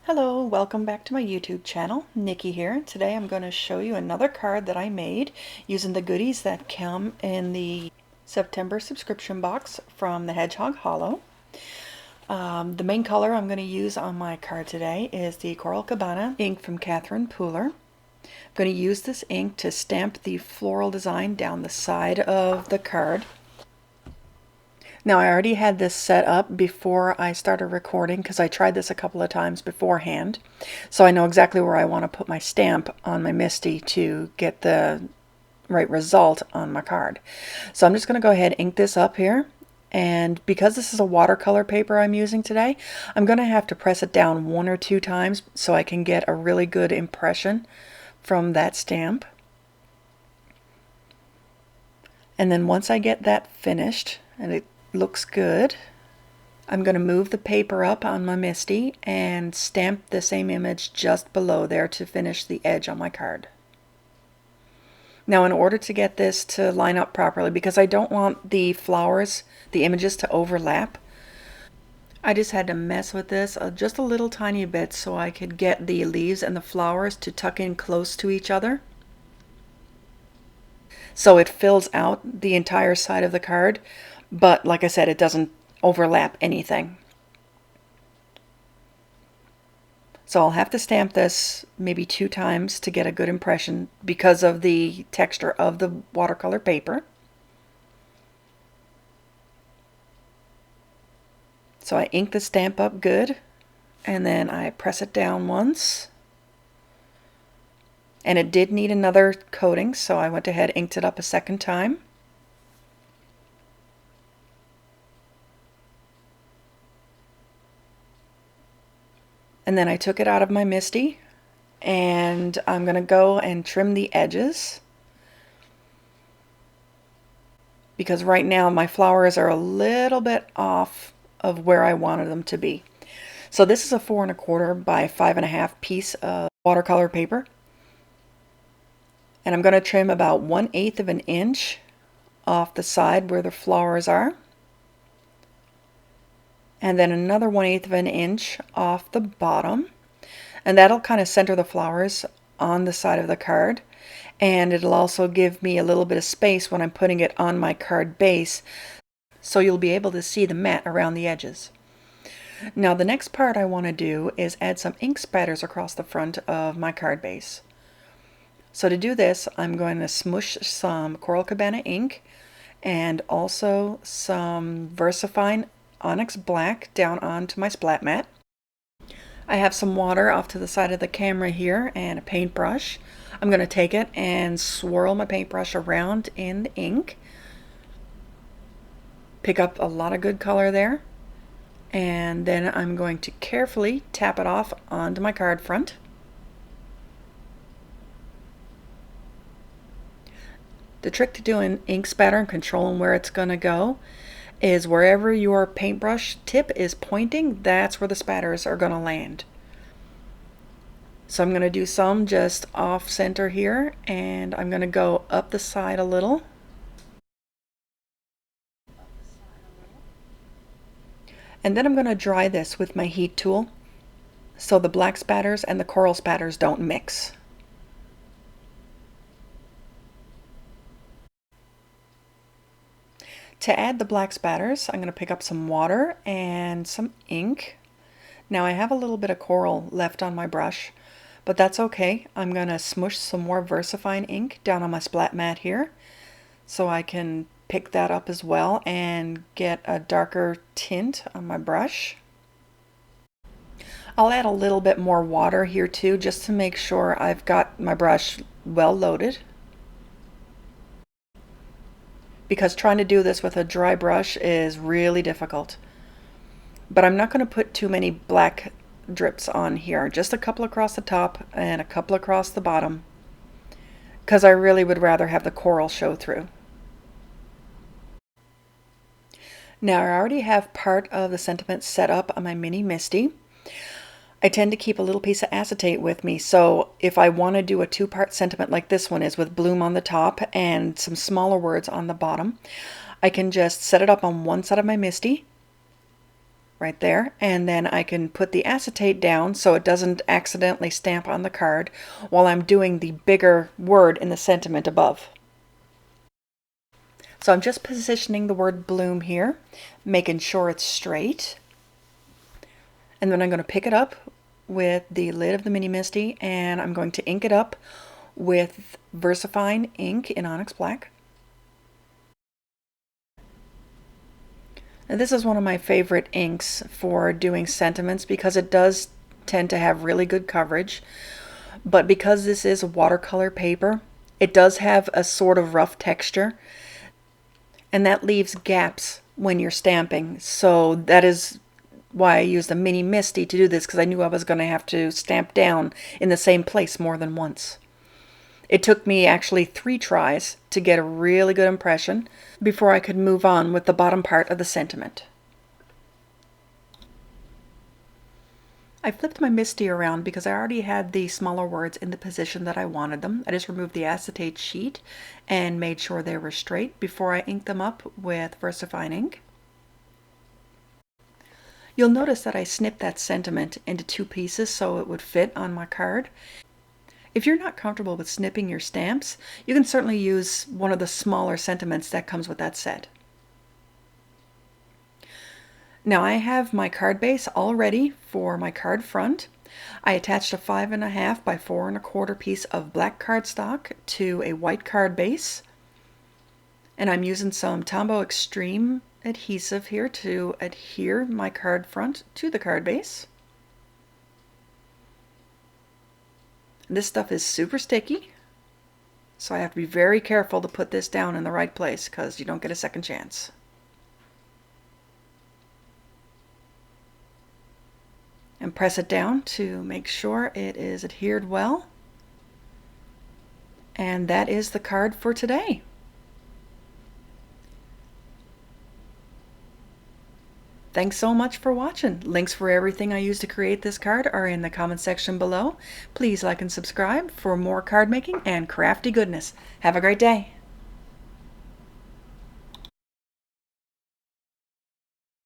Hello, welcome back to my YouTube channel. Nikki here. Today I'm going to show you another card that I made using the goodies that come in the September subscription box from the Hedgehog Hollow. The main color I'm going to use on my card today is the Coral Cabana ink from Catherine Pooler. I'm going to use this ink to stamp the floral design down the side of the card. Now, I already had this set up before I started recording because I tried this a couple of times beforehand. So I know exactly where I want to put my stamp on my MISTI to get the right result on my card. So I'm just going to go ahead and ink this up here. And because this is a watercolor paper I'm using today, I'm going to have to press it down 1 or 2 times so I can get a really good impression from that stamp. And then once I get that finished, and it looks good, I'm going to move the paper up on my MISTI and stamp the same image just below there to finish the edge on my card. Now, in order to get this to line up properly, because I don't want the flowers, the images to overlap, I just had to mess with this just a little tiny bit so I could get the leaves and the flowers to tuck in close to each other, so it fills out the entire side of the card. But like I said, it doesn't overlap anything. So I'll have to stamp this maybe 2 times to get a good impression because of the texture of the watercolor paper. So I ink the stamp up good, and then I press it down once. And it did need another coating, so I went ahead and inked it up a second time. And then I took it out of my MISTI, and I'm going to go and trim the edges, because right now my flowers are a little bit off of where I wanted them to be. So this is a 4 1/4 by 5 1/2 piece of watercolor paper, and I'm going to trim about 1/8 of an inch off the side where the flowers are, and then another 1/8 of an inch off the bottom, and that'll kind of center the flowers on the side of the card, and it'll also give me a little bit of space when I'm putting it on my card base, so you'll be able to see the mat around the edges. Now, the next part I want to do is add some ink spatters across the front of my card base. So to do this, I'm going to smush some Coral Cabana ink and also some VersaFine Onyx black down onto my splat mat. I have some water off to the side of the camera here and a paintbrush. I'm going to take it and swirl my paintbrush around in the ink. Pick up a lot of good color there. And then I'm going to carefully tap it off onto my card front. The trick to doing ink spatter and controlling where it's going to go is wherever your paintbrush tip is pointing, that's where the spatters are going to land. So I'm going to do some just off center here, and I'm going to go up the side a little. And then I'm going to dry this with my heat tool so the black spatters and the coral spatters don't mix. To add the black spatters, I'm going to pick up some water and some ink. Now, I have a little bit of coral left on my brush, but that's okay. I'm going to smush some more VersaFine ink down on my splat mat here so I can pick that up as well and get a darker tint on my brush. I'll add a little bit more water here too, just to make sure I've got my brush well loaded, because trying to do this with a dry brush is really difficult. But I'm not going to put too many black drips on here, just a couple across the top and a couple across the bottom, because I really would rather have the coral show through. Now, I already have part of the sentiment set up on my mini MISTI. I tend to keep a little piece of acetate with me, so if I want to do a 2-part sentiment like this one is with bloom on the top and some smaller words on the bottom, I can just set it up on one side of my MISTI, right there, and then I can put the acetate down so it doesn't accidentally stamp on the card while I'm doing the bigger word in the sentiment above. So I'm just positioning the word bloom here, making sure it's straight, and then I'm going to pick it up with the lid of the mini MISTI, and I'm going to ink it up with VersaFine ink in Onyx Black. Now, this is one of my favorite inks for doing sentiments because it does tend to have really good coverage, but because this is a watercolor paper, it does have a sort of rough texture, and that leaves gaps when you're stamping. So that is why I used the mini MISTI to do this, because I knew I was going to have to stamp down in the same place more than once. It took me actually 3 tries to get a really good impression before I could move on with the bottom part of the sentiment. I flipped my MISTI around because I already had the smaller words in the position that I wanted them. I just removed the acetate sheet and made sure they were straight before I inked them up with VersaFine ink. You'll notice that I snipped that sentiment into 2 pieces so it would fit on my card. If you're not comfortable with snipping your stamps, you can certainly use one of the smaller sentiments that comes with that set. Now I have my card base all ready for my card front. I attached a 5.5 by 4.25 piece of black cardstock to a white card base, and I'm using some Tombow XTREME adhesive here to adhere my card front to the card base. This stuff is super sticky, so I have to be very careful to put this down in the right place because you don't get a second chance. And press it down to make sure it is adhered well. And that is the card for today. Thanks so much for watching. Links for everything I used to create this card are in the comment section below. Please like and subscribe for more card making and crafty goodness. Have a great day.